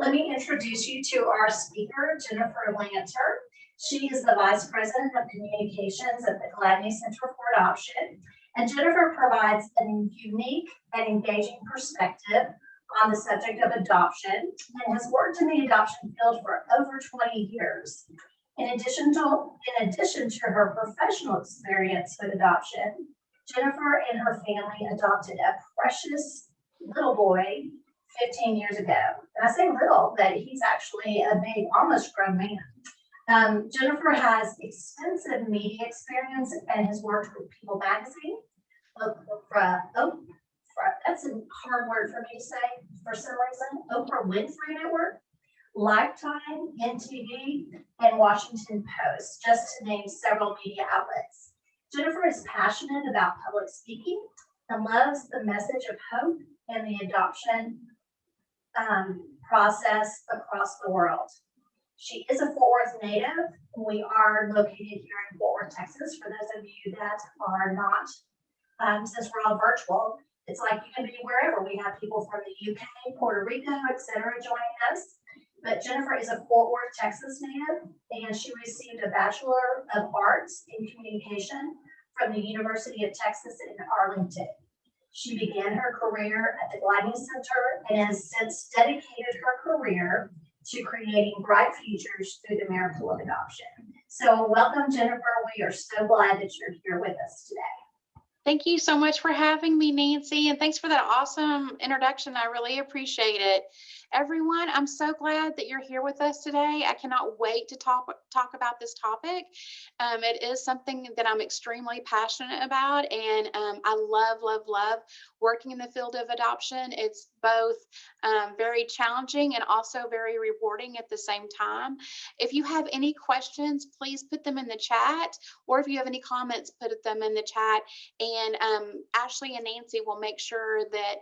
Let me introduce you to our speaker, Jennifer Lanter. She is the Vice President of Communications at the Gladney Center for Adoption. And Jennifer provides a unique and engaging perspective on the subject of adoption and has worked in the adoption field for over 20 years. In addition to her professional experience with adoption, Jennifer and her family adopted a precious little boy 15 years ago. And I say little, but he's actually a big, almost grown man. Jennifer has extensive media experience and has worked with People Magazine, that's a hard word for me to say for some reason, Oprah Winfrey Network, Lifetime, NTV, and Washington Post, just to name several media outlets. Jennifer is passionate about public speaking and loves the message of hope and the adoption process across the world. She is a Fort Worth native. We are located here in Fort Worth, Texas. For those of you that are not, since we're all virtual, it's like you can be wherever. We have people from the UK, Puerto Rico, etc. joining us. But Jennifer is a Fort Worth, Texas native, and she received a Bachelor of Arts in Communication from the University of Texas in Arlington. She began her career at the Gladney Center and has since dedicated her career to creating bright futures through the miracle of adoption. So welcome, Jennifer. We are so glad that you're here with us today. Thank you so much for having me, Nancy, and thanks for that awesome introduction. I really appreciate it. Everyone, I'm so glad that you're here with us today. I cannot wait to talk about this topic. It is something that I'm extremely passionate about, and I love working in the field of adoption. It's both very challenging and also very rewarding at the same time. If you have any questions, please put them in the chat, or if you have any comments, put them in the chat. And Ashley and Nancy will make sure that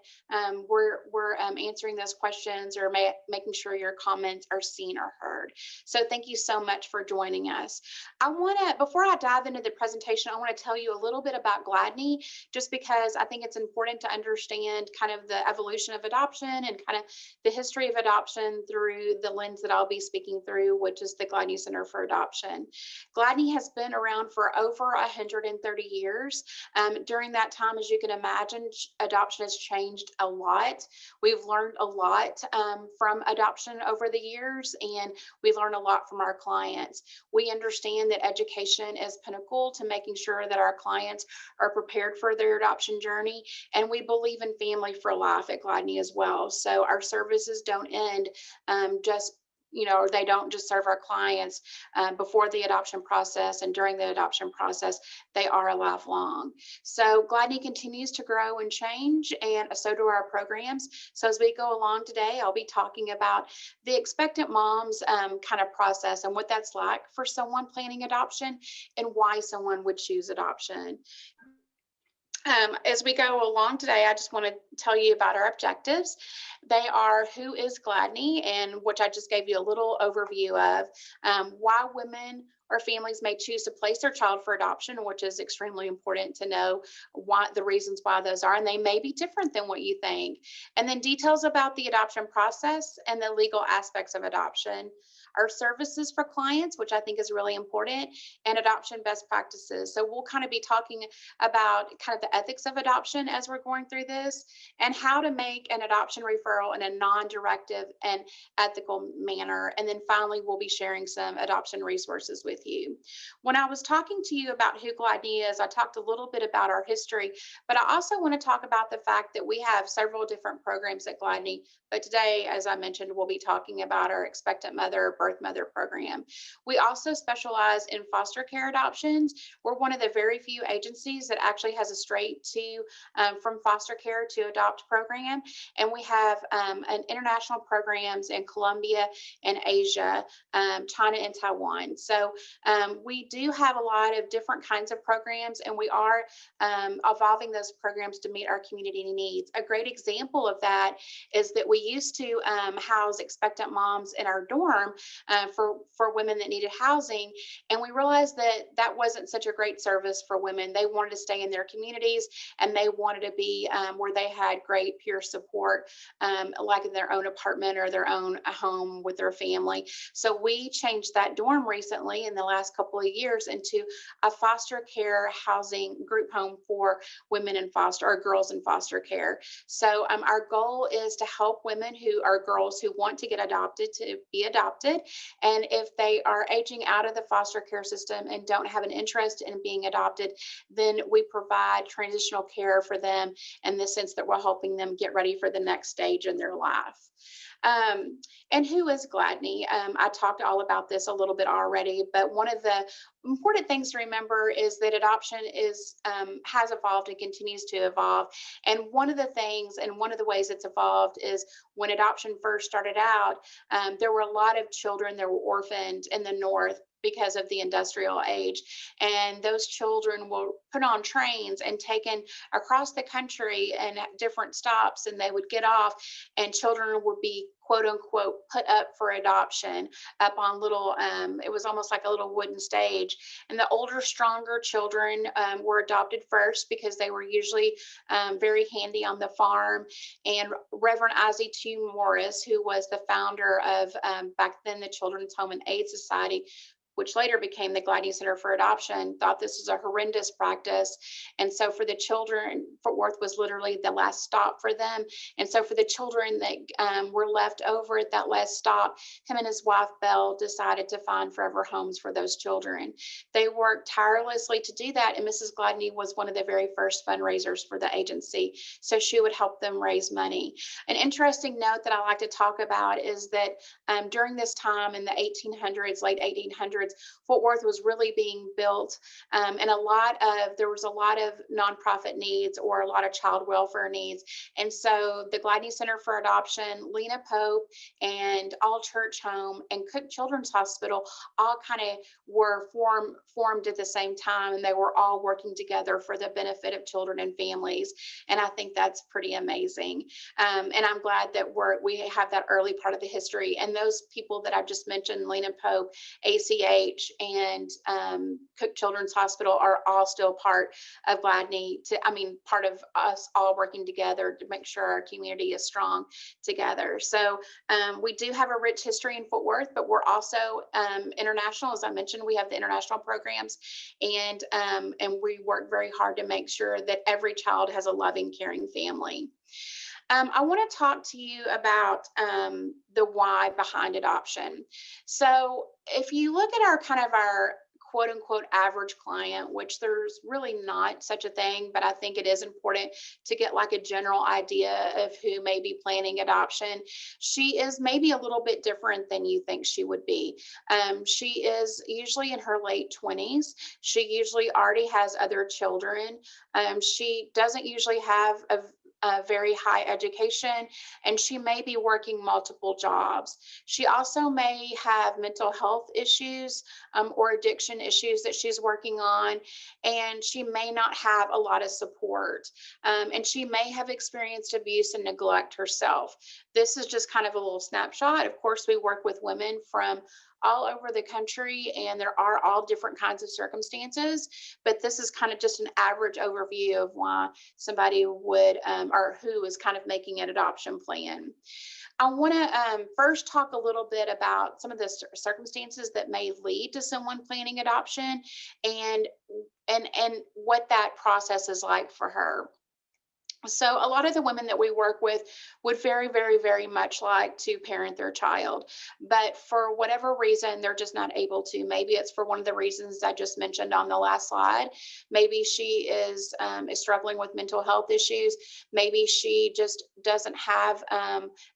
we're answering those questions or making sure your comments are seen or heard. So thank you so much for joining us. Before I dive into the presentation, I want to tell you a little bit about Gladney, just because I think it's important to understand kind of the evolution of adoption and kind of the history of adoption through the lens that I'll be speaking through, which is the Gladney Center for Adoption. Gladney has been around for over 130 years. During that time, as you can imagine, adoption has changed a lot. We've learned a lot from adoption over the years, and we learn a lot from our clients. We understand that education is pinnacle to making sure that our clients are prepared for their adoption journey, and we believe in family for life at Gladney as well. So our services don't end they don't just serve our clients before the adoption process and during the adoption process. They are lifelong. So Gladney continues to grow and change, and so do our programs. So as we go along today, I'll be talking about the expectant moms kind of process and what that's like for someone planning adoption and why someone would choose adoption. As we go along today, I just want to tell you about our objectives. They are who is Gladney, and which I just gave you a little overview of, why women or families may choose to place their child for adoption, which is extremely important to know the reasons why those are, and they may be different than what you think. And then details about the adoption process and the legal aspects of adoption. Our services for clients, which I think is really important, and adoption best practices. So we'll kind of be talking about kind of the ethics of adoption as we're going through this, and how to make an adoption referral in a non-directive and ethical manner. And then finally, we'll be sharing some adoption resources with you. When I was talking to you about who Gladney is, I talked a little bit about our history, but I also want to talk about the fact that we have several different programs at Gladney. But today, as I mentioned, we'll be talking about our Expectant Mother, Birth Mother program. We also specialize in foster care adoptions. We're one of the very few agencies that actually has a straight to from foster care to adopt program. And we have an international programs in Colombia and Asia, China and Taiwan. So we do have a lot of different kinds of programs, and we are evolving those programs to meet our community needs. A great example of that is that we used to house expectant moms in our dorm, for women that needed housing. And we realized that that wasn't such a great service for women. They wanted to stay in their communities, and they wanted to be where they had great peer support, like in their own apartment or their own home with their family. So we changed that dorm recently in the last couple of years into a foster care housing group home for women in foster or girls in foster care. So our goal is to help women who are girls who want to get adopted to be adopted. And if they are aging out of the foster care system and don't have an interest in being adopted, then we provide transitional care for them in the sense that we're helping them get ready for the next stage in their life. And who is Gladney? I talked all about this a little bit already, but one of the important things to remember is that adoption is has evolved and continues to evolve. And one of the things and one of the ways it's evolved is when adoption first started out, there were a lot of children that were orphaned in the North because of the industrial age. And those children were put on trains and taken across the country and at different stops, and they would get off, and children would be quote unquote put up for adoption up on little, it was almost like a little wooden stage. And the older, stronger children were adopted first because they were usually very handy on the farm. And Reverend Ozzie T. Morris, who was the founder of back then the Children's Home and Aid Society, which later became the Gladney Center for Adoption, thought this was a horrendous practice. And so for the children, Fort Worth was literally the last stop for them. And so for the children that were left over at that last stop, him and his wife, Belle, decided to find forever homes for those children. They worked tirelessly to do that. And Mrs. Gladney was one of the very first fundraisers for the agency. So she would help them raise money. An interesting note that I like to talk about is that during this time in the 1800s, late 1800s, Fort Worth was really being built, and there was a lot of nonprofit needs or a lot of child welfare needs. And so the Gladney Center for Adoption, Lena Pope, and All Church Home and Cook Children's Hospital all kind of were formed at the same time, and they were all working together for the benefit of children and families. And I think that's pretty amazing. And I'm glad that we have that early part of the history. And those people that I've just mentioned, Lena Pope, ACH, and Cook Children's Hospital, are all still part of Gladney, part of us all working together to make sure our community is strong together. So we do have a rich history in Fort Worth, but we're also international. As I mentioned, we have the international programs, and we work very hard to make sure that every child has a loving, caring family. I want to talk to you about the why behind adoption. So if you look at our quote unquote average client, which there's really not such a thing, but I think it is important to get like a general idea of who may be planning adoption. She is maybe a little bit different than you think she would be. She is usually in her late 20s. She usually already has other children. She doesn't usually have a very high education, and she may be working multiple jobs. She also may have mental health issues or addiction issues that she's working on, and she may not have a lot of support. And she may have experienced abuse and neglect herself. This is just kind of a little snapshot. Of course, we work with women from all over the country, and there are all different kinds of circumstances, but this is kind of just an average overview of why somebody would or who is kind of making an adoption plan. I want to first talk a little bit about some of the circumstances that may lead to someone planning adoption, and what that process is like for her. So a lot of the women that we work with would very, very, very much like to parent their child, but for whatever reason, they're just not able to. Maybe it's for one of the reasons I just mentioned on the last slide. Maybe she is struggling with mental health issues. Maybe she just doesn't have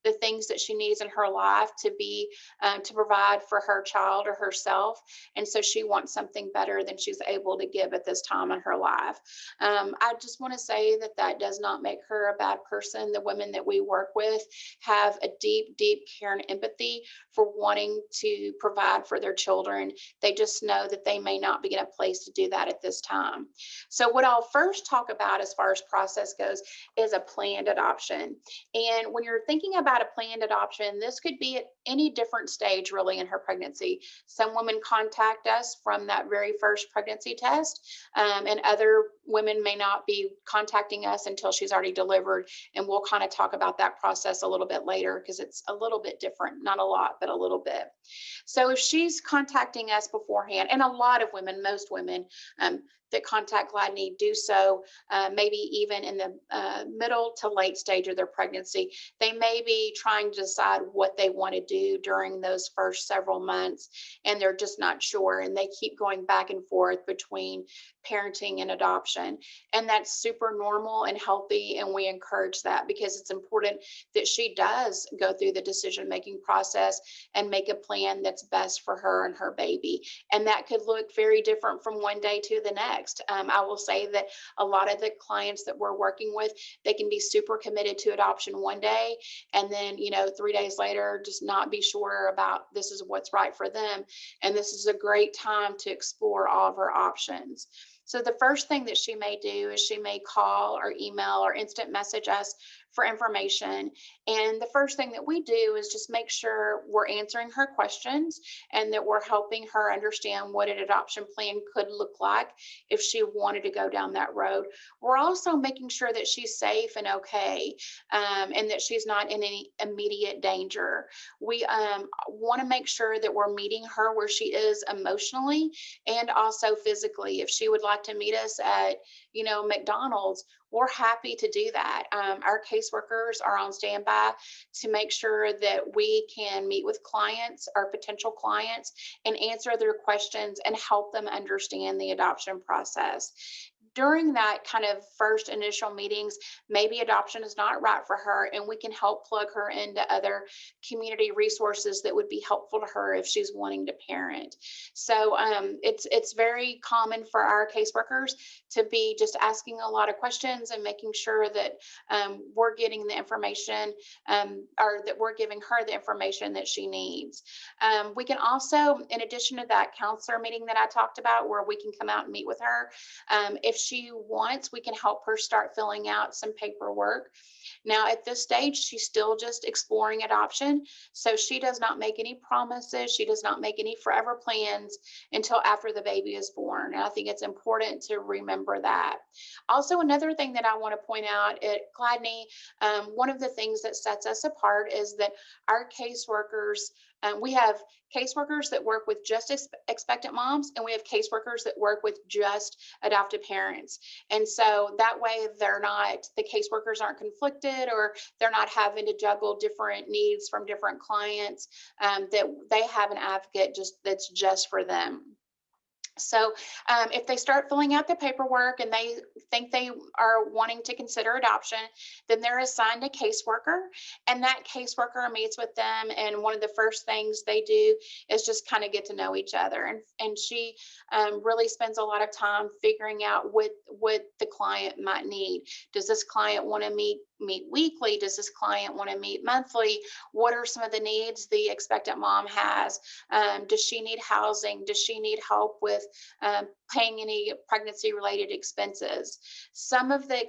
the things that she needs in her life to provide for her child or herself. And so she wants something better than she's able to give at this time in her life. I just want to say that does not not make her a bad person. The women that we work with have a deep, deep care and empathy for wanting to provide for their children. They just know that they may not be in a place to do that at this time. So what I'll first talk about as far as process goes is a planned adoption. And when you're thinking about a planned adoption, this could be at any different stage really in her pregnancy. Some women contact us from that very first pregnancy test, and other women may not be contacting us until she's already delivered. And we'll kind of talk about that process a little bit later because it's a little bit different, not a lot, but a little bit. So if she's contacting us beforehand, and a lot of women, most women that contact Gladney do so maybe even in the middle to late stage of their pregnancy. They may be trying to decide what they want to do during those first several months, and they're just not sure. And they keep going back and forth between parenting and adoption. And that's super normal and healthy. And we encourage that because it's important that she does go through the decision-making process and make a plan that's best for her and her baby. And that could look very different from one day to the next. I will say that a lot of the clients that we're working with, they can be super committed to adoption one day, and then, 3 days later, just not be sure about this is what's right for them. And this is a great time to explore all of her options. So the first thing that she may do is she may call or email or instant message us for information. And the first thing that we do is just make sure we're answering her questions and that we're helping her understand what an adoption plan could look like if she wanted to go down that road. We're also making sure that she's safe and okay, and that she's not in any immediate danger. We want to make sure that we're meeting her where she is emotionally and also physically. If she would like to meet us at, McDonald's, we're happy to do that. Our caseworkers are on standby to make sure that we can meet with clients or potential clients and answer their questions and help them understand the adoption process. During that kind of first initial meetings, maybe adoption is not right for her, and we can help plug her into other community resources that would be helpful to her if she's wanting to parent. So it's very common for our caseworkers to be just asking a lot of questions and making sure that we're getting the information or that we're giving her the information that she needs. We can also, in addition to that counselor meeting that I talked about, where we can come out and meet with her, if she wants, we can help her start filling out some paperwork. Now, at this stage, she's still just exploring adoption. So she does not make any promises. She does not make any forever plans until after the baby is born. And I think it's important to remember that. Also, another thing that I want to point out at Gladney, one of the things that sets us apart is that our caseworkers, we have caseworkers that work with just expectant moms, and we have caseworkers that work with just adoptive parents. And so that way the caseworkers aren't conflicted, or they're not having to juggle different needs from different clients, that they have an advocate that's just for them. So if they start filling out the paperwork and they think they are wanting to consider adoption, then they're assigned a caseworker, and that caseworker meets with them. And one of the first things they do is just kind of get to know each other. And she really spends a lot of time figuring out what the client might need. Does this client want to meet weekly? Does this client want to meet monthly? What are some of the needs the expectant mom has? Does she need housing? Does she need help with paying any pregnancy related expenses? Some of the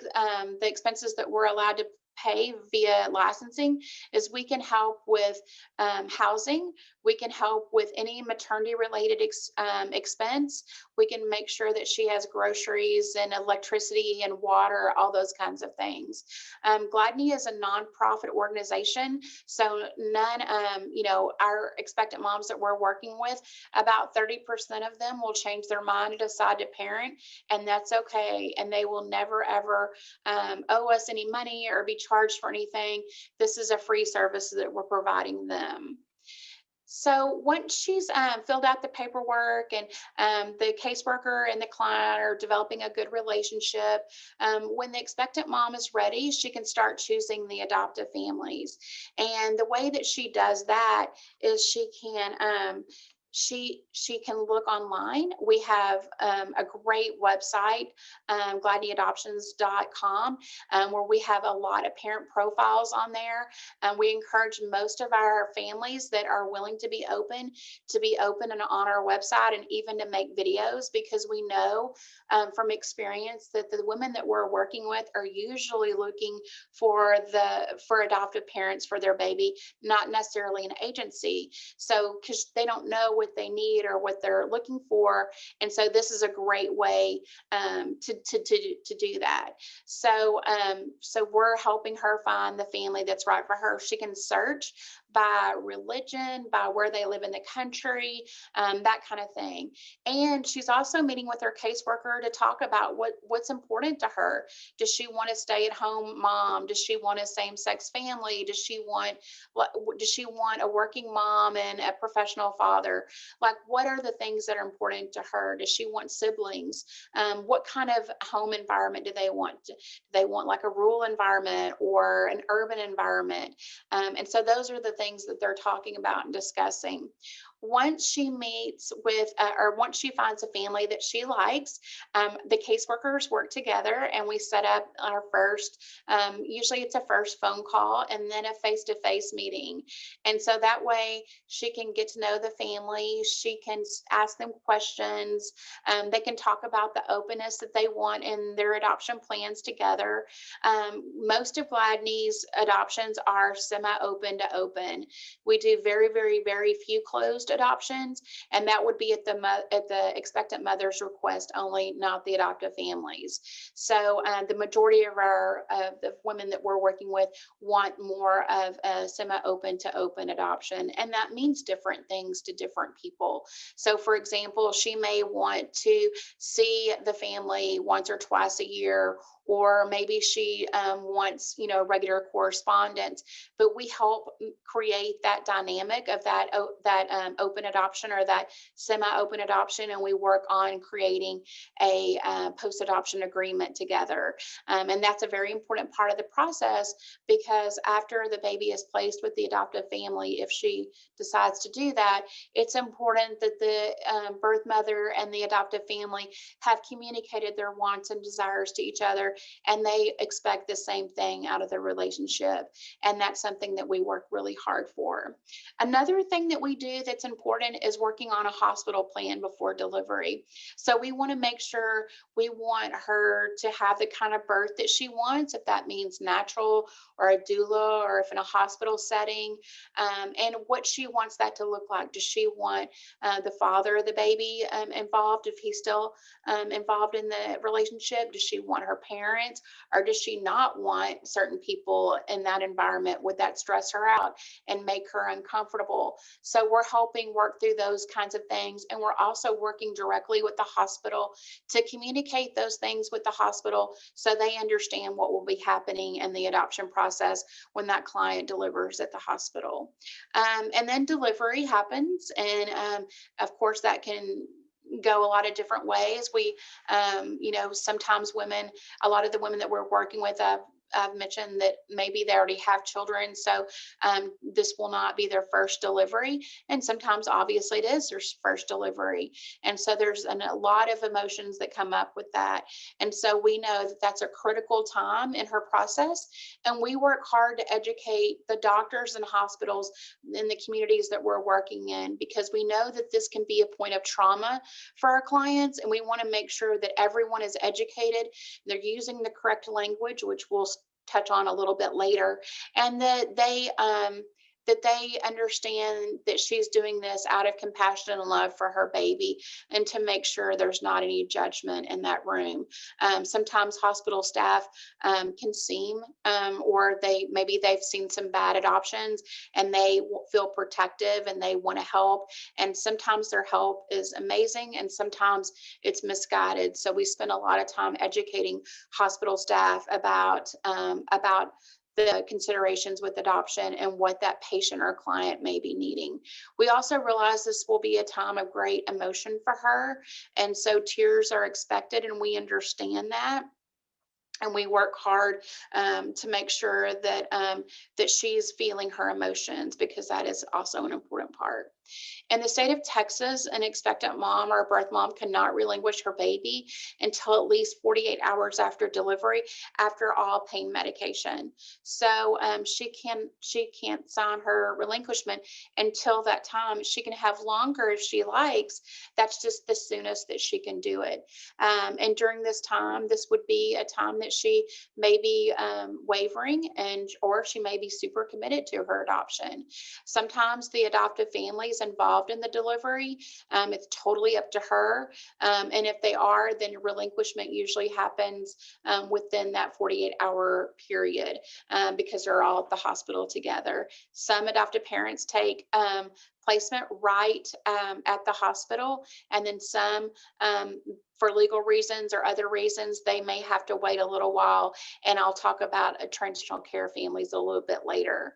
expenses that we're allowed to pay via licensing is we can help with housing. We can help with any maternity related expense. We can make sure that she has groceries and electricity and water, all those kinds of things. Gladney is a nonprofit organization, so none, our expectant moms that we're working with, about 30% of them will change their mind and decide to parent, and that's okay. And they will never ever owe us any money or be charged for anything. This is a free service that we're providing them. So once she's filled out the paperwork and the caseworker and the client are developing a good relationship, when the expectant mom is ready, she can start choosing the adoptive families. And the way that she does that is she can she can look online. We have a great website, gladneyadoptions.com, where we have a lot of parent profiles on there. We encourage most of our families that are willing to be open and on our website, and even to make videos, because we know from experience that the women that we're working with are usually looking for adoptive parents for their baby, not necessarily an agency. So because they don't know what they need or what they're looking for, and so this is a great way to do that. So we're helping her find the family that's right for her. She can search by religion, by where they live in the country, that kind of thing. And she's also meeting with her caseworker to talk about what's important to her. Does she want a stay-at-home mom? Does she want a same-sex family? Does she want a working mom and a professional father? Like, what are the things that are important to her? Does she want siblings? What kind of home environment do they want? Do they want like a rural environment or an urban environment? And so those are the things that they're talking about and discussing. Once she meets with, or once she finds a family that she likes, the caseworkers work together, and we set up our first, usually it's a first phone call and then a face-to-face meeting. And so that way she can get to know the family. She can ask them questions. They can talk about the openness that they want in their adoption plans together. Most of Gladney's adoptions are semi-open to open. We do very, very, very few closed adoptions, and that would be at the expectant mother's request only, not the adoptive families. So the majority of the women that we're working with want more of a semi-open to open adoption, and that means different things to different people. So for example, she may want to see the family once or twice a year, or maybe she wants, regular correspondence, but we help create that dynamic of that open adoption or that semi-open adoption, and we work on creating a post-adoption agreement together. And that's a very important part of the process, because after the baby is placed with the adoptive family, if she decides to do that, it's important that the birth mother and the adoptive family have communicated their wants and desires to each other, and they expect the same thing out of the relationship. And that's something that we work really hard for. Another thing that we do that's important is working on a hospital plan before delivery. So we want to make sure we want her to have the kind of birth that she wants, if that means natural or a doula, or if in a hospital setting, and what she wants that to look like. Does she want the father of the baby involved, if he's still involved in the relationship? Does she want her parents, or does she not want certain people in that environment? Would that stress her out and make her uncomfortable? So we're helping work through those kinds of things, and we're also working directly with the hospital to communicate those things with the hospital, so they understand what will be happening in the adoption process when that client delivers at the hospital. And then delivery happens, and of course that can go a lot of different ways. We, sometimes a lot of the women that we're working with, I've mentioned that maybe they already have children, so this will not be their first delivery. And sometimes, obviously, it is their first delivery. And so there's a lot of emotions that come up with that. And so we know that that's a critical time in her process. And we work hard to educate the doctors and hospitals in the communities that we're working in, because we know that this can be a point of trauma for our clients. And we want to make sure that everyone is educated, they're using the correct language, which we'll touch on a little bit later, and that they understand that she's doing this out of compassion and love for her baby, and to make sure there's not any judgment in that room. Sometimes hospital staff can seem, or maybe they've seen some bad adoptions, and they feel protective and they want to help. And sometimes their help is amazing, and sometimes it's misguided. So we spend a lot of time educating hospital staff about the considerations with adoption and what that patient or client may be needing. We also realize this will be a time of great emotion for her, and so tears are expected, and we understand that. And we work hard to make sure that that she's feeling her emotions, because that is also an important part. In the state of Texas, an expectant mom or a birth mom cannot relinquish her baby until at least 48 hours after delivery, after all pain medication. So she can't sign her relinquishment until that time. She can have longer if she likes. That's just the soonest that she can do it. And during this time, this would be a time that she may be wavering, and or she may be super committed to her adoption. Sometimes the adoptive families involved in the delivery, it's totally up to her. And if they are, then relinquishment usually happens within that 48-hour period, because they're all at the hospital together. Some adoptive parents take placement right at the hospital, and then some, for legal reasons or other reasons, they may have to wait a little while. And I'll talk about transitional care families a little bit later.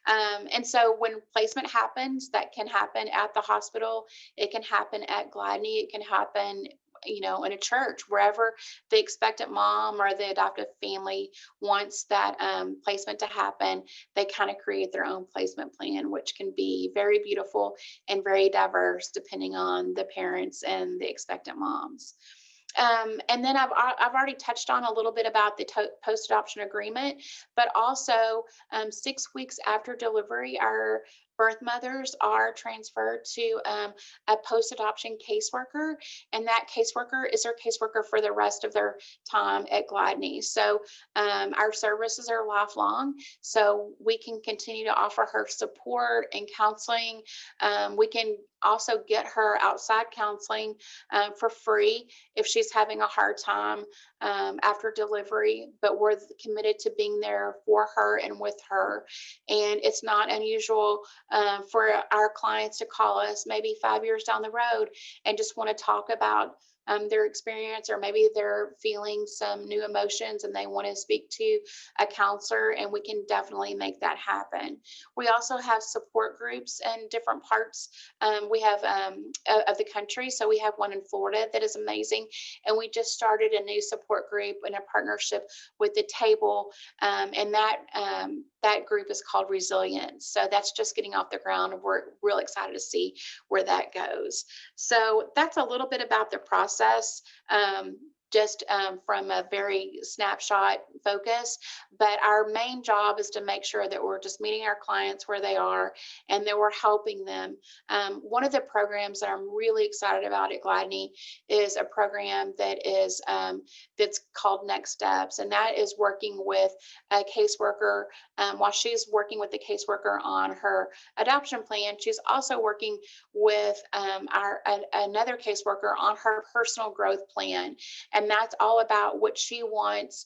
And so when placement happens, that can happen at the hospital. It can happen at Gladney. It can happen, in a church, wherever the expectant mom or the adoptive family wants that placement to happen. They kind of create their own placement plan, which can be very beautiful and very diverse depending on the parents and the expectant moms. And then I've already touched on a little bit about the post-adoption agreement, but also 6 weeks after delivery, our birth mothers are transferred to a post-adoption caseworker, and that caseworker is their caseworker for the rest of their time at Gladney. So our services are lifelong, so we can continue to offer her support and counseling. We can also get her outside counseling for free if she's having a hard time after delivery, but we're committed to being there for her and with her. And it's not unusual for our clients to call us maybe 5 years down the road and just want to talk about their experience, or maybe they're feeling some new emotions and they want to speak to a counselor, and we can definitely make that happen. We also have support groups in different parts. We have of the country. So we have one in Florida that is amazing. And we just started a new support group in a partnership with the table. And that group is called Resilience. So that's just getting off the ground, and we're real excited to see where that goes. So that's a little bit about the process, just from a very snapshot focus. But our main job is to make sure that we're just meeting our clients where they are and that we're helping them. One of the programs that I'm really excited about at Gladney is a program that is that's called Next Steps, and that is working with a caseworker. While she's working with the caseworker on her adoption plan, she's also working with another caseworker on her personal growth plan. And that's all about what she wants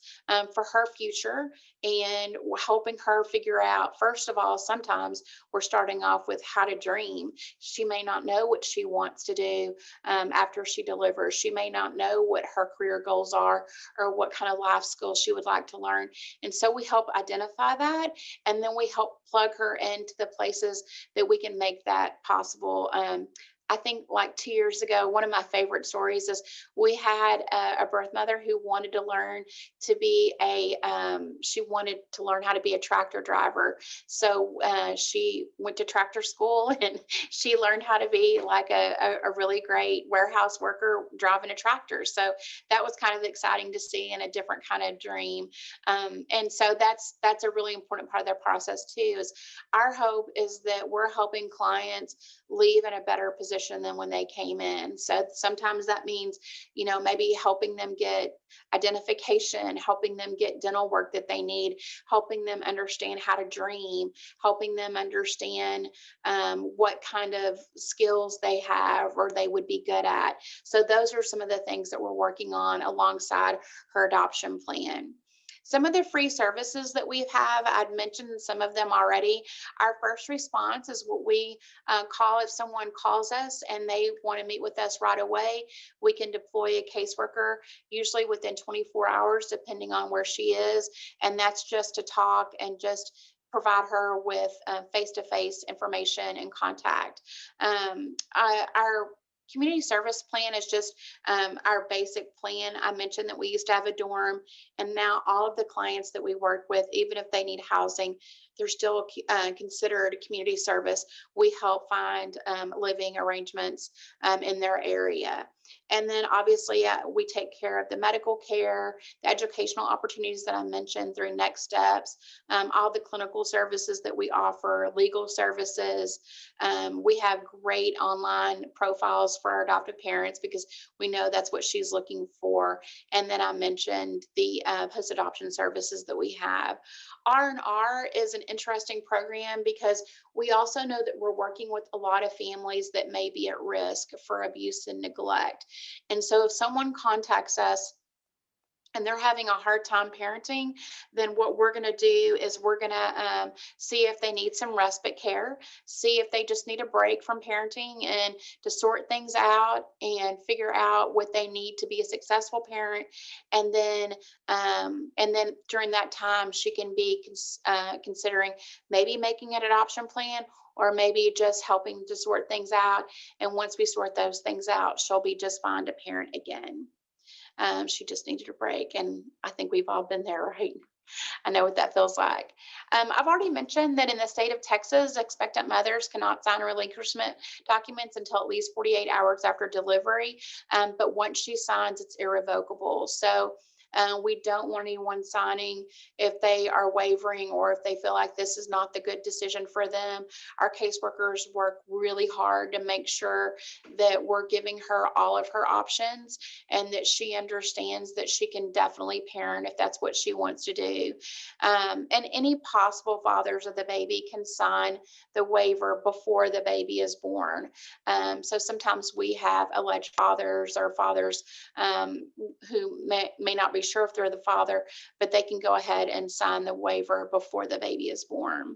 for her future, and helping her figure out, first of all, sometimes we're starting off with how to dream. She may not know what she wants to do after she delivers. She may not know what her career goals are or what kind of life skills she would like to learn. And so we help identify that, and then we help plug her into the places that we can make that possible. I think like 2 years ago, one of my favorite stories is we had a birth mother who wanted to learn to be she wanted to learn how to be a tractor driver. So she went to tractor school and she learned how to be like a really great warehouse worker driving a tractor. So that was kind of exciting to see, and a different kind of dream. And so that's a really important part of their process too, is our hope is that we're helping clients leave in a better position than when they came in. So sometimes that means, maybe helping them get identification, helping them get dental work that they need, helping them understand how to dream, helping them understand what kind of skills they have or they would be good at. So those are some of the things that we're working on alongside her adoption plan. Some of the free services that we have, I'd mentioned some of them already. Our first response is what we call, if someone calls us and they want to meet with us right away, we can deploy a caseworker, usually within 24 hours, depending on where she is. And that's just to talk and just provide her with face-to-face information and contact. Our community service plan is just our basic plan. I mentioned that we used to have a dorm, and now all of the clients that we work with, even if they need housing, they're still considered community service. We help find living arrangements in their area. And then obviously we take care of the medical care, the educational opportunities that I mentioned through Next Steps, all the clinical services that we offer, legal services. We have great online profiles for our adoptive parents because we know that's what she's looking for. And then I mentioned the post-adoption services that we have. R&R is an interesting program because we also know that we're working with a lot of families that may be at risk for abuse and neglect. And so if someone contacts us and they're having a hard time parenting, then what we're going to do is we're going to see if they need some respite care, see if they just need a break from parenting and to sort things out and figure out what they need to be a successful parent. And then during that time, she can be considering maybe making an adoption plan or maybe just helping to sort things out. And once we sort those things out, she'll be just fine to parent again. She just needed a break. And I think we've all been there, right? I know what that feels like. I've already mentioned that in the state of Texas, expectant mothers cannot sign relinquishment documents until at least 48 hours after delivery. But once she signs, it's irrevocable. So we don't want anyone signing if they are wavering or if they feel like this is not the good decision for them. Our caseworkers work really hard to make sure that we're giving her all of her options and that she understands that she can definitely parent if that's what she wants to do. And any possible fathers of the baby can sign the waiver before the baby is born. So sometimes we have alleged fathers or fathers who may not be sure if they're the father, but they can go ahead and sign the waiver before the baby is born.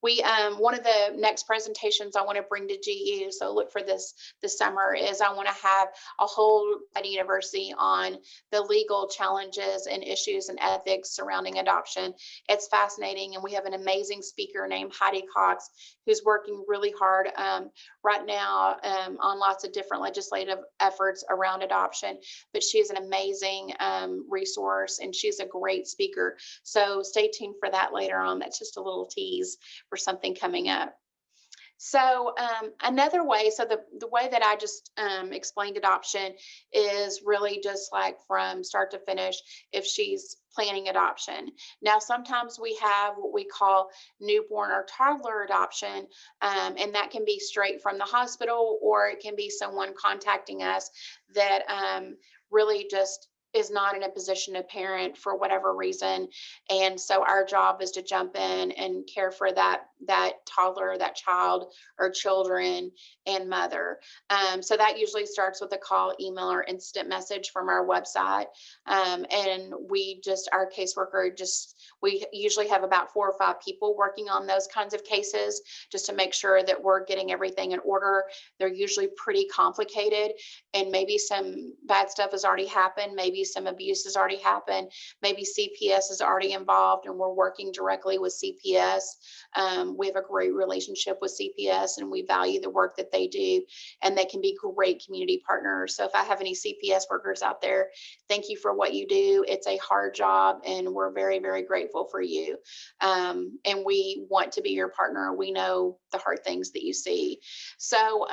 We one of the next presentations I want to bring to GU, so look for this summer, is I want to have a whole at university on the legal challenges and issues and ethics surrounding adoption. It's fascinating, and we have an amazing speaker named Heidi Cox who's working really hard right now on lots of different legislative efforts around adoption. But she is an amazing resource and she's a great speaker. So stay tuned for that later on. That's just a little tease for something coming up. So another way, so the way that I just explained adoption is really just like from start to finish if she's planning adoption. Now, sometimes we have what we call newborn or toddler adoption, and that can be straight from the hospital, or it can be someone contacting us that really just is not in a position to parent for whatever reason. And so our job is to jump in and care for that toddler, that child or children and mother. So that usually starts with a call, email, or instant message from our website. And our caseworker we usually have about 4 or 5 people working on those kinds of cases just to make sure that we're getting everything in order. They're usually pretty complicated and maybe some bad stuff has already happened. Maybe some abuse has already happened. Maybe CPS is already involved and we're working directly with CPS. We have a great relationship with CPS and we value the work that they do, and they can be great community partners. So if I have any CPS workers out there, thank you for what you do. It's a hard job and we're very, very grateful for you. And we want to be your partner. We know the hard things that you see. So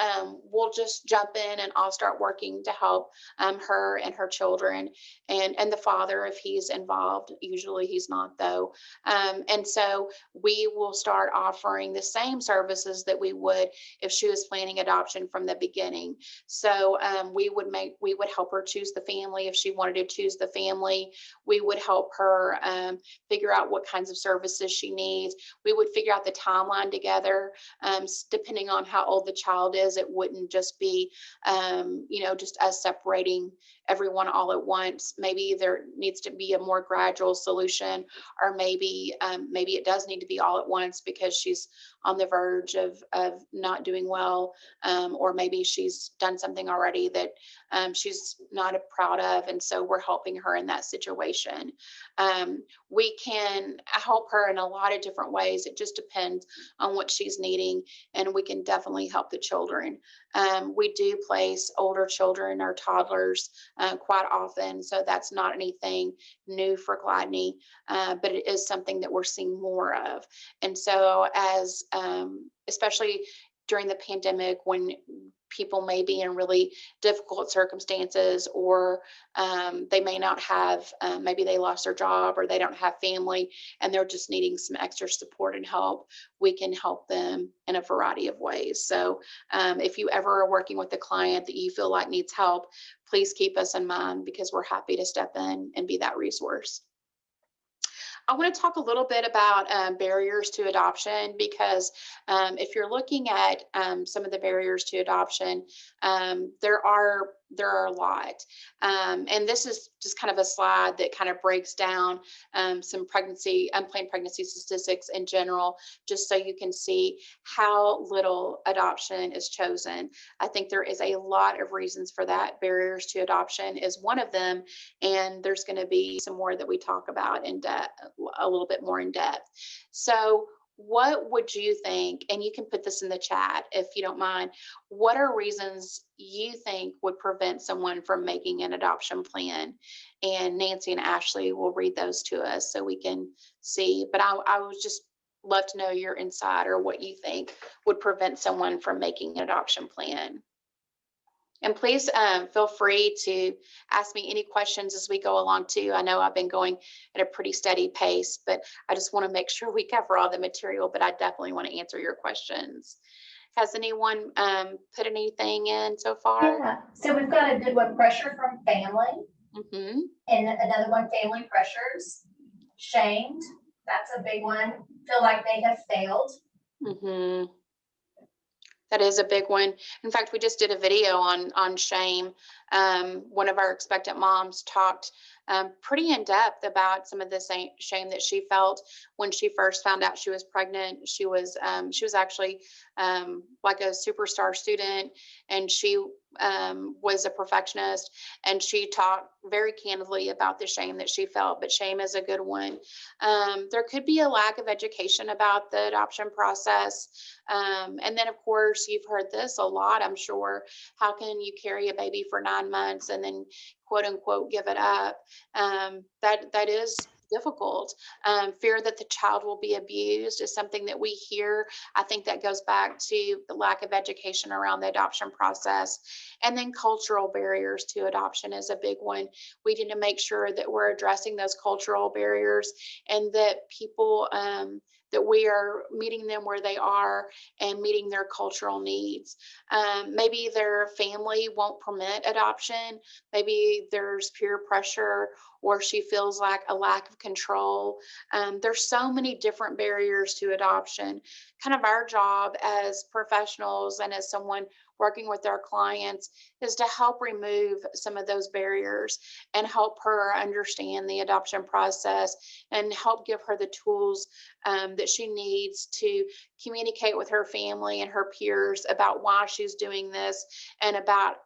we'll just jump in and I'll start working to help her and her children and the father if he's involved. Usually he's not though. And so we will start offering the same services that we would if she was planning adoption from the beginning. So we would help her choose the family. If she wanted to choose the family, we would help her figure out what kinds of services she needs. We would figure out the timeline together. Depending on how old the child is, it wouldn't just be, just us separating everyone all at once. Maybe there needs to be a more gradual solution, or maybe it does need to be all at once because she's on the verge of not doing well, or maybe she's done something already that she's not proud of. And so we're helping her in that situation. We can help her in a lot of different ways. It just depends on what she's needing, and we can definitely help the children. We do place older children or toddlers quite often, so that's not anything new for Gladney, but it is something that we're seeing more of. And so as especially during the pandemic, when people may be in really difficult circumstances, or they may not have, maybe they lost their job or they don't have family and they're just needing some extra support and help, we can help them in a variety of ways. So if you ever are working with a client that you feel like needs help, please keep us in mind, because we're happy to step in and be that resource. I want to talk a little bit about barriers to adoption, because if you're looking at some of the barriers to adoption, there are a lot. And this is just kind of a slide that kind of breaks down some unplanned pregnancy statistics in general, just so you can see how little adoption is chosen. I think there is a lot of reasons for that. Barriers to adoption is one of them, and there's going to be some more that we talk about in depth, a little bit more in depth. So what would you think, and you can put this in the chat if you don't mind, what are reasons you think would prevent someone from making an adoption plan? And Nancy and Ashley will read those to us so we can see. But I would just love to know your insight, or what you think would prevent someone from making an adoption plan. And please feel free to ask me any questions as we go along too. I know I've been going at a pretty steady pace, but I just want to make sure we cover all the material, but I definitely want to answer your questions. Has anyone put anything in so far? Yeah, so we've got a good one, pressure from family. Mm-hmm. And another one, family pressures. Shamed, that's a big one. Feel like they have failed. Mm-hmm. That is a big one. In fact, we just did a video on shame. One of our expectant moms talked pretty in depth about some of the shame that she felt when she first found out she was pregnant. She was actually like a superstar student, and she was a perfectionist, and she talked very candidly about the shame that she felt. But shame is a good one. There could be a lack of education about the adoption process. And then, of course, you've heard this a lot, I'm sure. How can you carry a baby for 9 months and then, quote unquote, give it up? That is difficult. Fear that the child will be abused is something that we hear. I think that goes back to the lack of education around the adoption process. And then cultural barriers to adoption is a big one. We need to make sure that we're addressing those cultural barriers, and that people, that we are meeting them where they are and meeting their cultural needs. Maybe their family won't permit adoption. Maybe there's peer pressure, or she feels like a lack of control. There's so many different barriers to adoption. Kind of our job as professionals and as someone working with our clients is to help remove some of those barriers and help her understand the adoption process, and help give her the tools that she needs to communicate with her family and her peers about why she's doing this, and about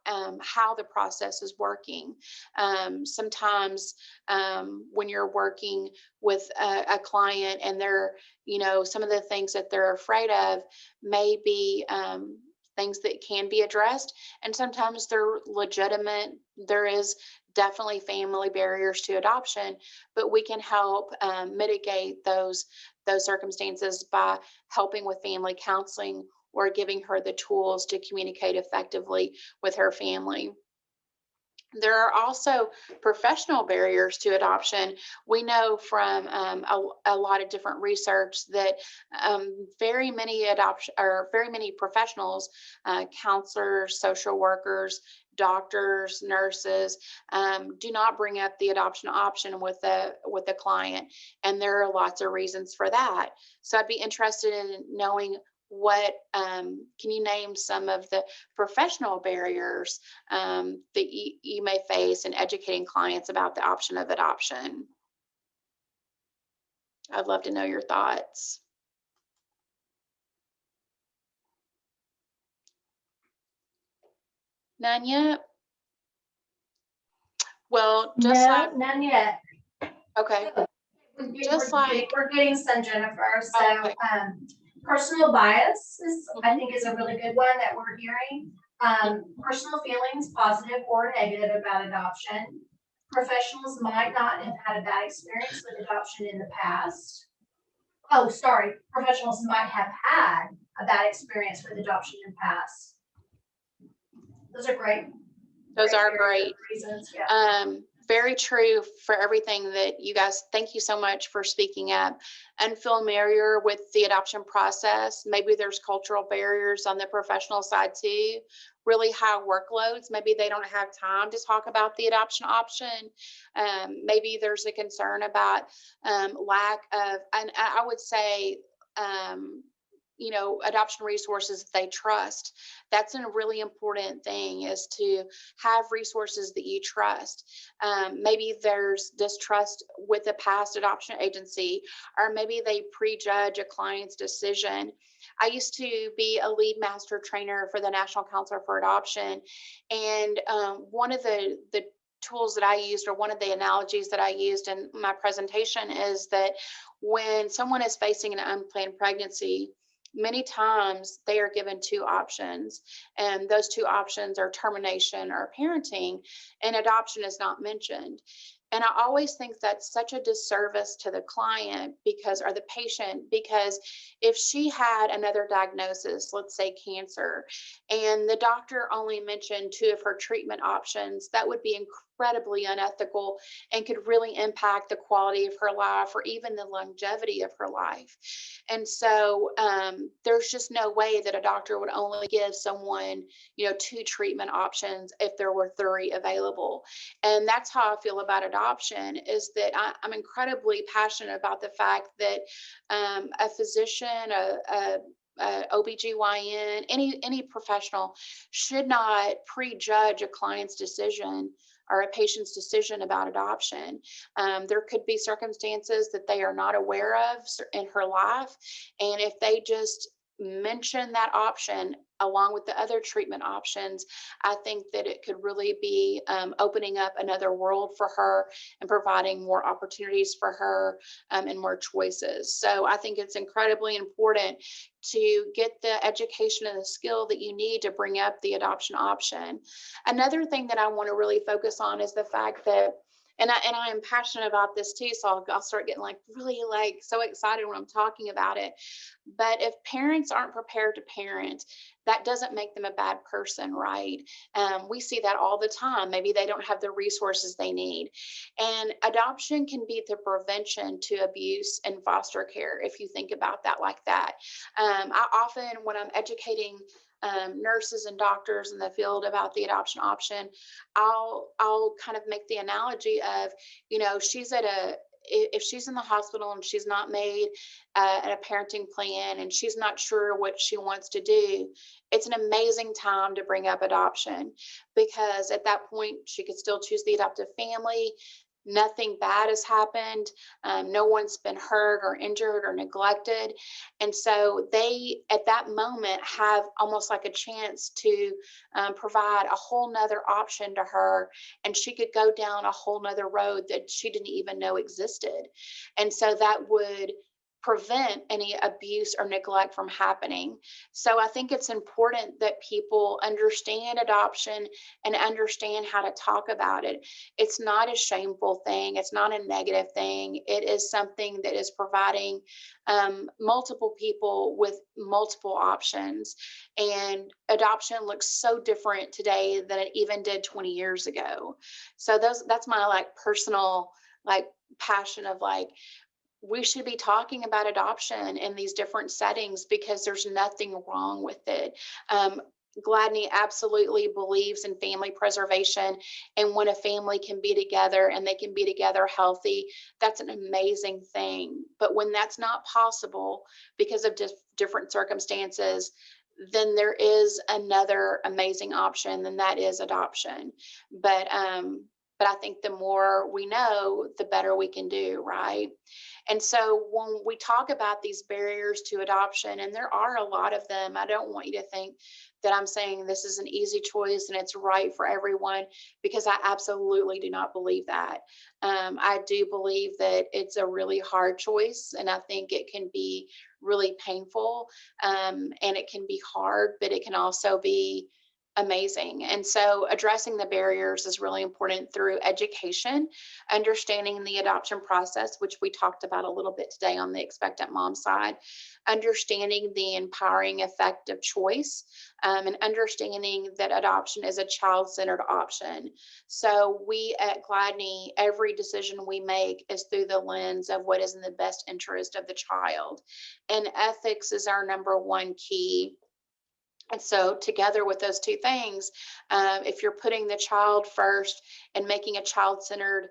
how the process is working. Sometimes when you're working with a client and they're, some of the things that they're afraid of may be things that can be addressed, and sometimes they're legitimate. There is definitely family barriers to adoption, but we can help mitigate those circumstances by helping with family counseling, or giving her the tools to communicate effectively with her family. There are also professional barriers to adoption. We know from a lot of different research that very many professionals, counselors, social workers, doctors, nurses, do not bring up the adoption option with the client, and there are lots of reasons for that. So I'd be interested in knowing, can you name some of the professional barriers that you may face in educating clients about the option of adoption? I'd love to know your thoughts. None yet? Well, just No, like, none yet. okay, just like, We're getting some, Jennifer. So, okay. personal bias is, I think, is a really good one that we're hearing. Personal feelings, positive or negative about adoption. Professionals might not have had a bad experience with adoption in the past. Oh, sorry, professionals might have had a bad experience with adoption in the past. Those are great. Those are great. Reasons, yeah. Very true for everything that you guys, thank you so much for speaking up. Unfamiliar with the adoption process. Maybe there's cultural barriers on the professional side too. Really high workloads. Maybe they don't have time to talk about the adoption option. Maybe there's a concern about lack of, and I would say, adoption resources that they trust. That's a really important thing, is to have resources that you trust. Maybe there's distrust with a past adoption agency, or maybe they prejudge a client's decision. I used to be a lead master trainer for the National Council for Adoption. And one of the tools that I used, or one of the analogies that I used in my presentation, is that when someone is facing an unplanned pregnancy, many times they are given two options, and those two options are termination or parenting, and adoption is not mentioned. And I always think that's such a disservice to the client, or the patient, because if she had another diagnosis, let's say cancer, and the doctor only mentioned two of her treatment options, that would be incredibly unethical and could really impact the quality of her life, or even the longevity of her life. And so there's just no way that a doctor would only give someone, two treatment options if there were three available. And that's how I feel about adoption, is that I'm incredibly passionate about the fact that a physician, a OBGYN, any professional should not prejudge a client's decision or a patient's decision about adoption. There could be circumstances that they are not aware of in her life. And if they just mention that option along with the other treatment options, I think that it could really be opening up another world for her and providing more opportunities for her, and more choices. So I think it's incredibly important to get the education and the skill that you need to bring up the adoption option. Another thing that I want to really focus on is the fact that, and I am passionate about this too, so I'll start getting really so excited when I'm talking about it. But if parents aren't prepared to parent, that doesn't make them a bad person, right? We see that all the time. Maybe they don't have the resources they need. And adoption can be the prevention to abuse and foster care, if you think about that like that. I often, when I'm educating nurses and doctors in the field about the adoption option, I'll kind of make the analogy of, if she's in the hospital and she's not made a parenting plan and she's not sure what she wants to do, it's an amazing time to bring up adoption, because at that point she could still choose the adoptive family. Nothing bad has happened. No one's been hurt or injured or neglected. And so they, at that moment, have almost like a chance to provide a whole nother option to her. And she could go down a whole nother road that she didn't even know existed. And so that would prevent any abuse or neglect from happening. So I think it's important that people understand adoption and understand how to talk about it. It's not a shameful thing. It's not a negative thing. It is something that is providing multiple people with multiple options. And adoption looks so different today than it even did 20 years ago. So that's my personal passion of we should be talking about adoption in these different settings, because there's nothing wrong with it. Gladney absolutely believes in family preservation, and when a family can be together and they can be together healthy, that's an amazing thing. But when that's not possible because of different circumstances, then there is another amazing option, and that is adoption. But but I think the more we know, the better we can do, right? And so when we talk about these barriers to adoption, and there are a lot of them, I don't want you to think that I'm saying this is an easy choice and it's right for everyone, because I absolutely do not believe that. I do believe that it's a really hard choice, and I think it can be really painful, and it can be hard, but it can also be amazing. And so addressing the barriers is really important through education, understanding the adoption process, which we talked about a little bit today on the Expectant Mom side, understanding the empowering effect of choice, and understanding that adoption is a child-centered option. So we at Gladney, every decision we make is through the lens of what is in the best interest of the child. And ethics is our number one key. And so, together with those two things, if you're putting the child first and making a child-centered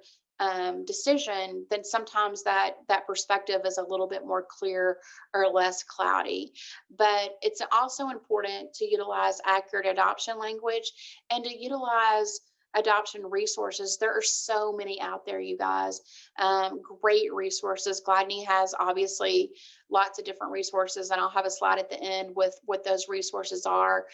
decision, then sometimes that perspective is a little bit more clear or less cloudy. But it's also important to utilize accurate adoption language and to utilize adoption resources. There are so many out there, you guys. Great resources. Gladney has obviously lots of different resources, and I'll have a slide at the end with what those resources are.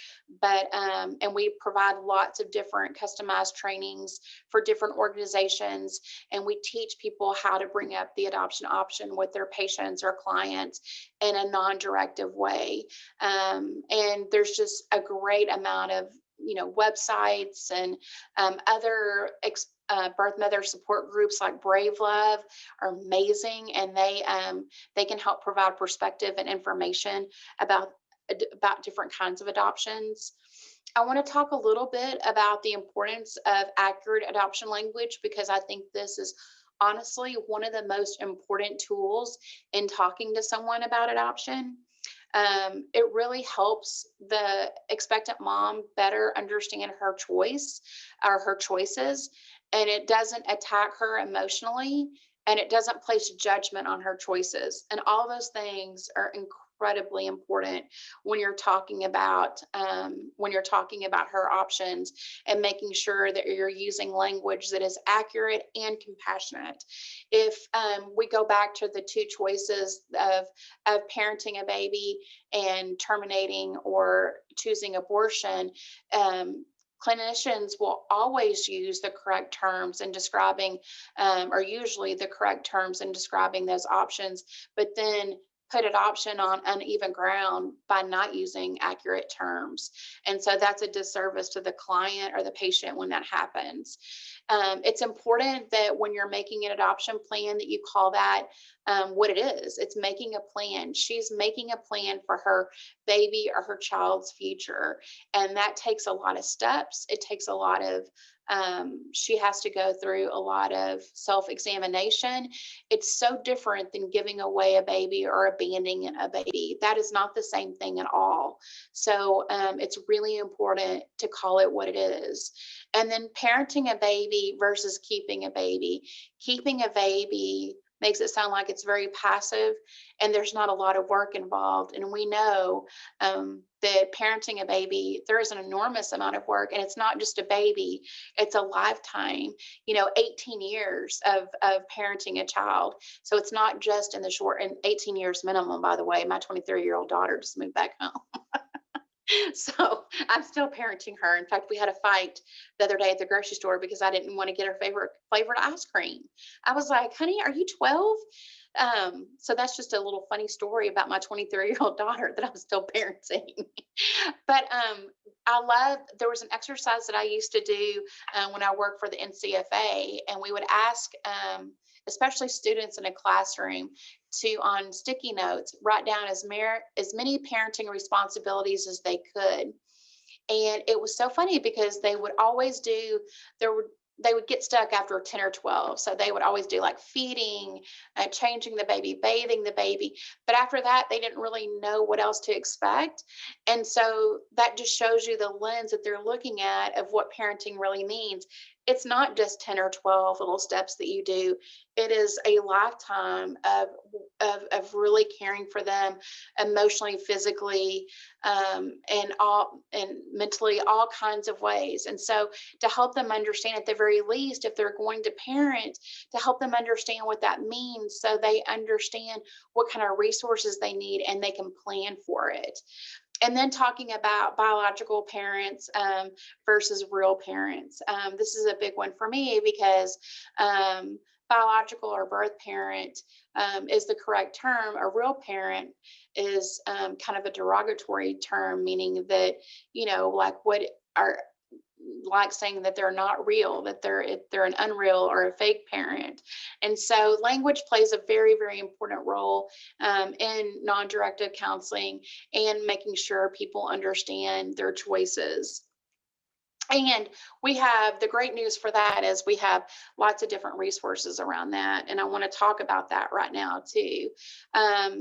But and we provide lots of different customized trainings for different organizations, and we teach people how to bring up the adoption option with their patients or clients in a non-directive way. And there's just a great amount of websites and other birth mother support groups like Brave Love are amazing, and they can help provide perspective and information about different kinds of adoptions. I want to talk a little bit about the importance of accurate adoption language, because I think this is honestly one of the most important tools in talking to someone about adoption. It really helps the expectant mom better understand her choice or her choices, and it doesn't attack her emotionally, and it doesn't place judgment on her choices. And all those things are incredibly important when you're talking about her options, and making sure that you're using language that is accurate and compassionate. If we go back to the two choices of parenting a baby and terminating or choosing abortion, clinicians will always use the correct terms in describing, or usually the correct terms in describing those options, but then put adoption on uneven ground by not using accurate terms. And so that's a disservice to the client or the patient when that happens. It's important that when you're making an adoption plan that you call that what it is. It's making a plan. She's making a plan for her baby or her child's future. And that takes a lot of steps. It takes a lot of she has to go through a lot of self-examination. It's so different than giving away a baby or abandoning a baby. That is not the same thing at all. So it's really important to call it what it is. And then parenting a baby versus keeping a baby. Keeping a baby makes it sound like it's very passive and there's not a lot of work involved. And we know that parenting a baby, there is an enormous amount of work, and it's not just a baby, it's a lifetime, 18 years of parenting a child. So it's not just in the short, and 18 years minimum, by the way. My 23-year-old daughter just moved back home. So I'm still parenting her. In fact, we had a fight the other day at the grocery store because I didn't want to get her flavored ice cream. I was like, honey, are you 12? So that's just a little funny story about my 23-year-old daughter that I'm still parenting. But there was an exercise that I used to do when I worked for the NCFA, and we would ask, especially students in a classroom, to, on sticky notes, write down as many parenting responsibilities as they could. And it was so funny because they would always they would get stuck after 10 or 12. So they would always do like feeding, changing the baby, bathing the baby. But after that, they didn't really know what else to expect. And so that just shows you the lens that they're looking at of what parenting really means. it's not just 10 or 12 little steps that you do. It is a lifetime of really caring for them emotionally, physically, and mentally, all kinds of ways. And so to help them understand, at the very least, if they're going to parent, to help them understand what that means, so they understand what kind of resources they need and they can plan for it. And then talking about biological parents versus real parents. This is a big one for me because biological or birth parent is the correct term. A real parent is kind of a derogatory term, meaning that, like what are, like saying that they're not real, that they're an unreal or a fake parent. And so language plays a very, very important role in non-directive counseling and making sure people understand their choices. And we have the great news for that is we have lots of different resources around that. And I want to talk about that right now too.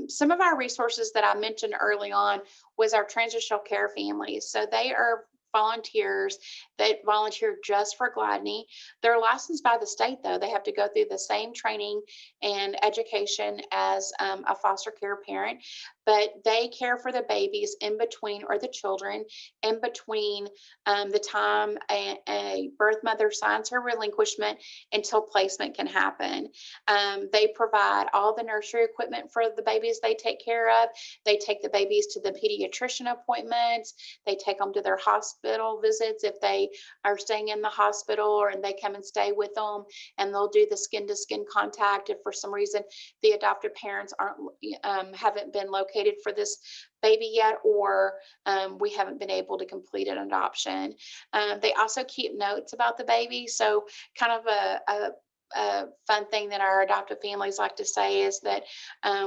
Some of our resources that I mentioned early on was our transitional care families. So they are volunteers that volunteer just for Gladney. They're licensed by the state though. They have to go through the same training and education as a foster care parent, but they care for the babies in between, or the children in between the time a birth mother signs her relinquishment until placement can happen. They provide all the nursery equipment for the babies they take care of. They take the babies to the pediatrician appointments. They take them to their hospital visits if they are staying in the hospital, or and they come and stay with them, and they'll do the skin to skin contact if for some reason the adoptive parents haven't been located for this baby yet, or we haven't been able to complete an adoption. They also keep notes about the baby. So kind of a fun thing that our adoptive families like to say is that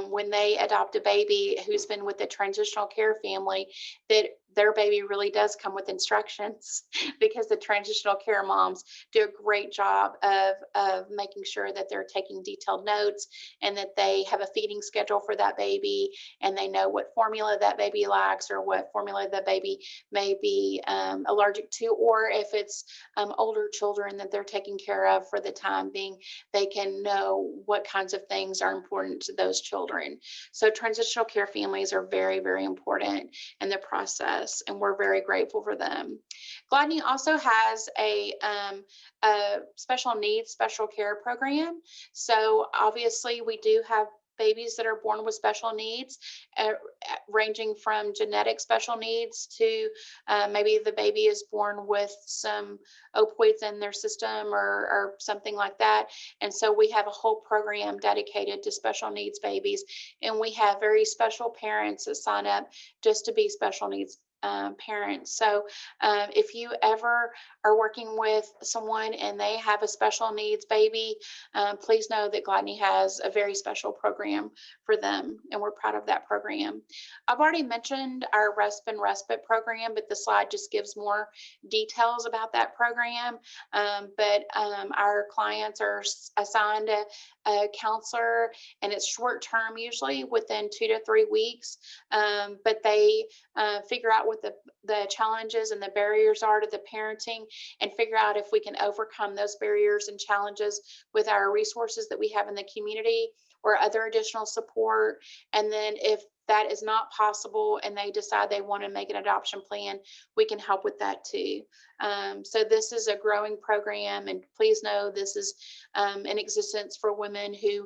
when they adopt a baby who's been with a transitional care family, that their baby really does come with instructions because the transitional care moms do a great job of making sure that they're taking detailed notes, and that they have a feeding schedule for that baby, and they know what formula that baby likes, or what formula the baby may be allergic to, or if it's older children that they're taking care of for the time being, they can know what kinds of things are important to those children. So transitional care families are very, very important in the process, and we're very grateful for them. Gladney also has a special needs special care program. So obviously we do have babies that are born with special needs, ranging from genetic special needs to maybe the baby is born with some opioids in their system, or something like that. And so we have a whole program dedicated to special needs babies, and we have very special parents that sign up just to be special needs parents. So if you ever are working with someone and they have a special needs baby, please know that Gladney has a very special program for them, and we're proud of that program. I've already mentioned our respite program, but the slide just gives more details about that program. But our clients are assigned a counselor, and it's short term, usually within 2 to 3 weeks, but they figure out what the challenges and the barriers are to the parenting, and figure out if we can overcome those barriers and challenges with our resources that we have in the community, or other additional support. And then if that is not possible and they decide they want to make an adoption plan, we can help with that too. So this is a growing program, and please know this is in existence for women who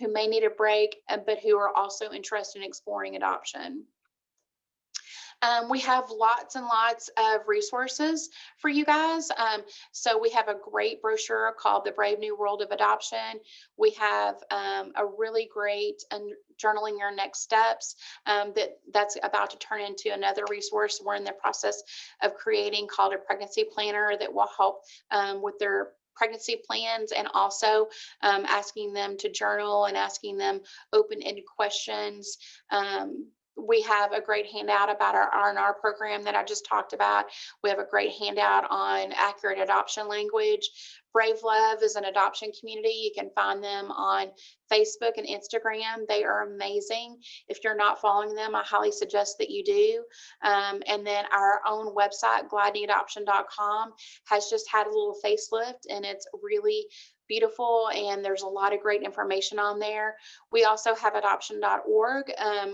may need a break, but who are also interested in exploring adoption. We have lots and lots of resources for you guys. So we have a great brochure called The Brave New World of Adoption. We have a really great journaling your next steps that's about to turn into another resource we're in the process of creating, called a pregnancy planner, that will help with their pregnancy plans, and also asking them to journal and asking them open-ended questions We have a great handout about our R&R program that I just talked about. We have a great handout on accurate adoption language. Brave Love is an adoption community. You can find them on Facebook and Instagram. They are amazing. If you're not following them, I highly suggest that you do. And then our own website, gladneyadoption.com, has just had a little facelift, and it's really beautiful, and there's a lot of great information on there. We also have adoption.org,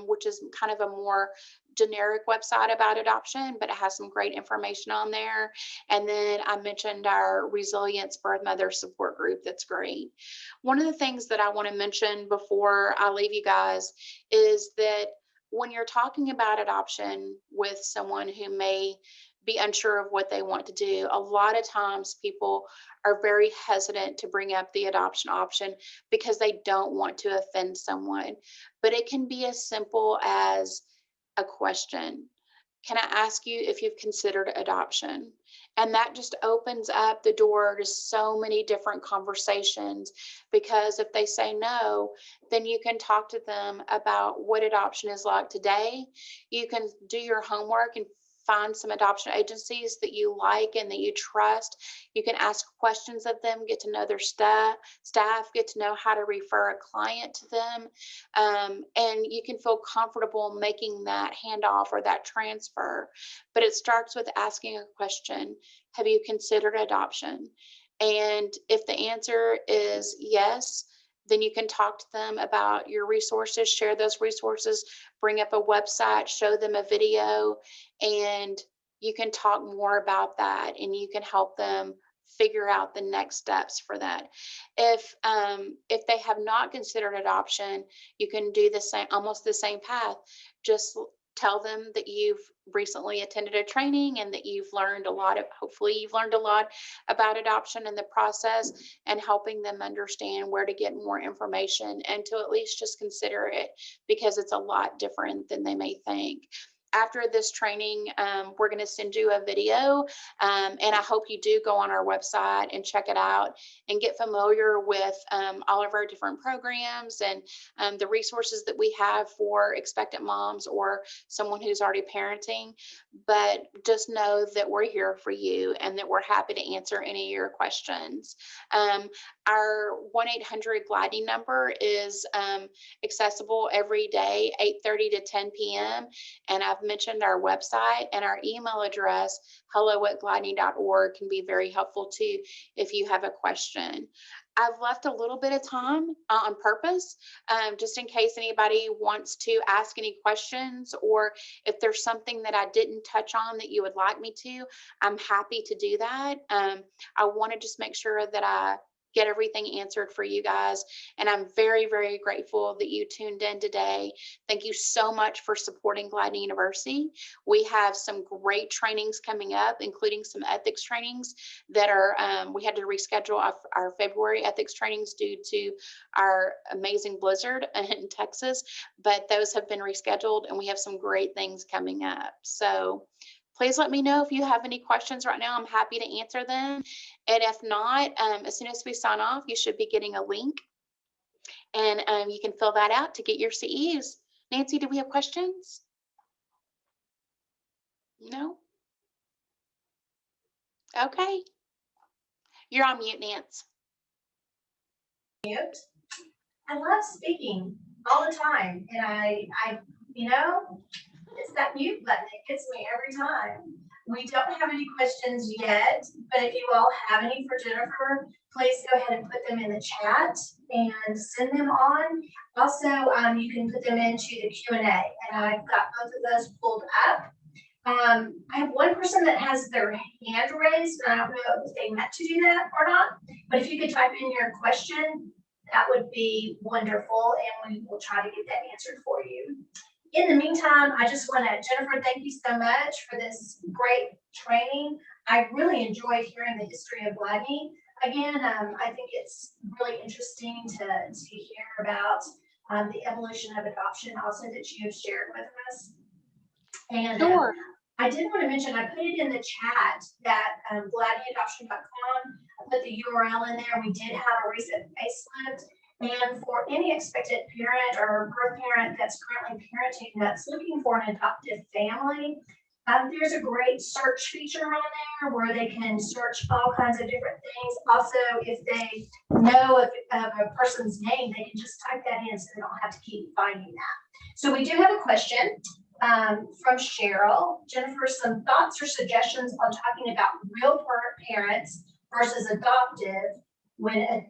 which is kind of a more generic website about adoption, but it has some great information on there. And then I mentioned our Resilience Birth Mother Support Group. That's great. One of the things that I want to mention before I leave you guys is that when you're talking about adoption with someone who may be unsure of what they want to do, a lot of times people are very hesitant to bring up the adoption option because they don't want to offend someone. But it can be as simple as a question. Can I ask you if you've considered adoption? And that just opens up the door to so many different conversations, because if they say no, then you can talk to them about what adoption is like today. You can do your homework and find some adoption agencies that you like and that you trust. You can ask questions of them, get to know their staff, get to know how to refer a client to them. And you can feel comfortable making that handoff or that transfer. But it starts with asking a question. Have you considered adoption? And if the answer is yes, then you can talk to them about your resources, share those resources, bring up a website, show them a video, and you can talk more about that, and you can help them figure out the next steps for that. If they have not considered adoption, you can do the same, almost the same path. Just tell them that you've recently attended a training and that you've learned a lot of, hopefully you've learned a lot about adoption in the process, and helping them understand where to get more information and to at least just consider it, because it's a lot different than they may think. After this training, we're going to send you a video, and I hope you do go on our website and check it out and get familiar with all of our different programs and the resources that we have for expectant moms or someone who's already parenting. But just know that we're here for you and that we're happy to answer any of your questions. Our 1-800-GLADNEY number is accessible every day, 8:30 to 10 p.m. And I've mentioned our website, and our email address, hello@gladney.org, can be very helpful too if you have a question. I've left a little bit of time on purpose, just in case anybody wants to ask any questions, or if there's something that I didn't touch on that you would like me to, I'm happy to do that. I want to just make sure that I get everything answered for you guys. And I'm very, very grateful that you tuned in today. Thank you so much for supporting Gladney University. We have some great trainings coming up, including some ethics trainings that are, we had to reschedule our February ethics trainings due to our amazing blizzard in Texas, but those have been rescheduled, and we have some great things coming up. So please let me know if you have any questions right now. I'm happy to answer them. And if not, as soon as we sign off, you should be getting a link, and you can fill that out to get your CEUs. Nancy, do we have questions? No? Okay. You're on mute, Nance. Mute. I love speaking all the time, and I, you know, it's that mute button that gets me every time. We don't have any questions yet, but if you all have any for Jennifer, please go ahead and put them in the chat and send them on. Also, you can put them into the Q&A, and I've got both of those pulled up. I have one person that has their hand raised, and I don't know if they meant to do that or not, but if you could type in your question, that would be wonderful, and we will try to get that answered for you. In the meantime, I just want to, Jennifer, thank you so much for this great training. I really enjoyed hearing the history of Gladney. Again, I think it's really interesting to hear about the evolution of adoption also that you have shared with us. And Sure. I did want to mention, I put it in the chat that gladneyadoption.com, I put the URL in there. We did have a recent facelift, And for any expectant parent or birth parent that's currently parenting that's looking for an adoptive family, there's a great search feature on there where they can search all kinds of different things. Also, if they know of a person's name, they can just type that in so they don't have to keep finding that. So we do have a question from Cheryl. Jennifer, some thoughts or suggestions on talking about real parents versus adoptive with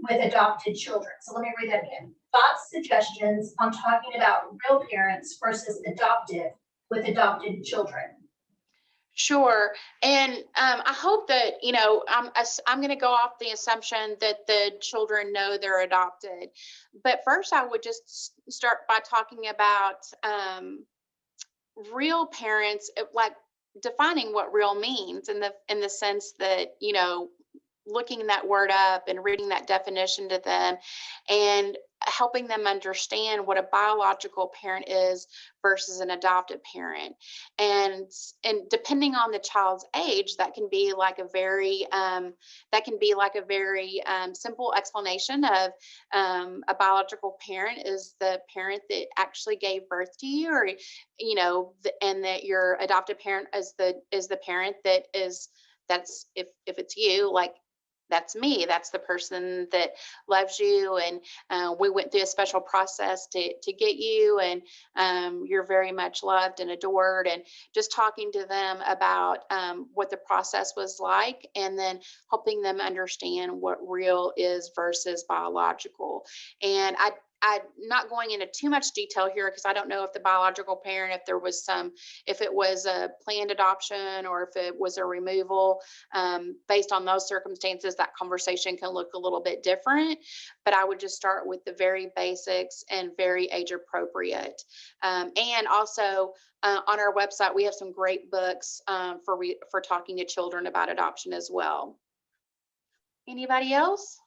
adopted children. So let me read that again. Thoughts, suggestions on talking about real parents versus adoptive with adopted children. Sure. And I hope that, I'm going to go off the assumption that the children know they're adopted. But first, I would just start by talking about real parents, like defining what real means in the sense that, looking that word up and reading that definition to them and helping them understand what a biological parent is versus an adoptive parent. And depending on the child's age, that can be like a very simple explanation of a biological parent is the parent that actually gave birth to you, or and that your adoptive parent is the parent that's if it's you, like that's me, that's the person that loves you, and we went through a special process to get you, and you're very much loved and adored, and just talking to them about what the process was like, and then helping them understand what real is versus biological. And I'm not going into too much detail here because I don't know if the biological parent, if it was a planned adoption or if it was a removal. Based on those circumstances, that conversation can look a little bit different. But I would just start with the very basics and very age appropriate. And also on our website, we have some great books for talking to children about adoption as well. Anybody else?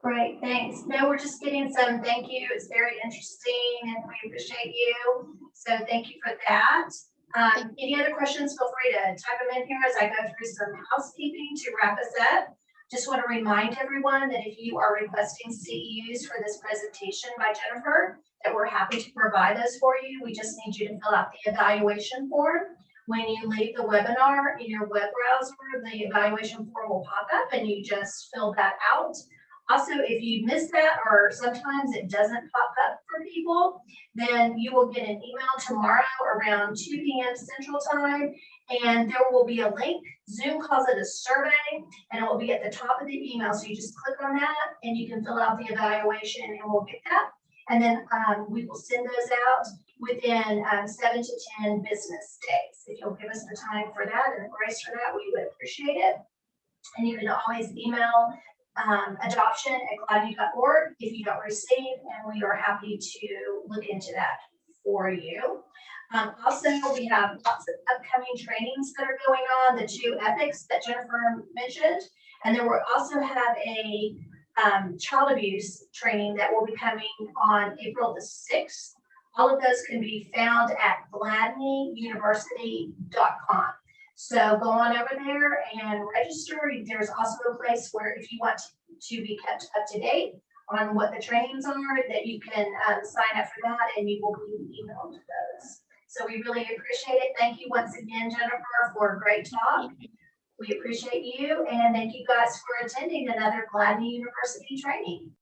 Great, thanks. No, we're just getting some thank you. It's very interesting and we appreciate you. So thank you for that. Any other questions, feel free to type them in here as I go through some housekeeping to wrap us up. Just want to remind everyone that if you are requesting CEUs for this presentation by Jennifer, that we're happy to provide those for you. We just need you to fill out the evaluation form. When you leave the webinar in your web browser, the evaluation form will pop up and you just fill that out. Also, if you miss that, or sometimes it doesn't pop up for people, then you will get an email tomorrow around 2 p.m. Central Time, and there will be a link. Zoom calls it a survey, and it will be at the top of the email. So you just click on that, and you can fill out the evaluation, and we'll get that. And then we will send those out within 7 to 10 business days. If you'll give us the time for that and the grace for that, we would appreciate it. And you can always email adoption@gladney.org if you don't receive, and we are happy to look into that for you. Also, we have lots of upcoming trainings that are going on, the 2 ethics that Jennifer mentioned, and then we'll also have a child abuse training that will be coming on April the 6th. All of those can be found at gladneyuniversity.com. So go on over there and register. There's also a place where if you want to be kept up to date on what the trainings are, that you can sign up for that and you will be emailed those. So we really appreciate it. Thank you once again, Jennifer, for a great talk. We appreciate you, and thank you guys for attending another Gladney University training.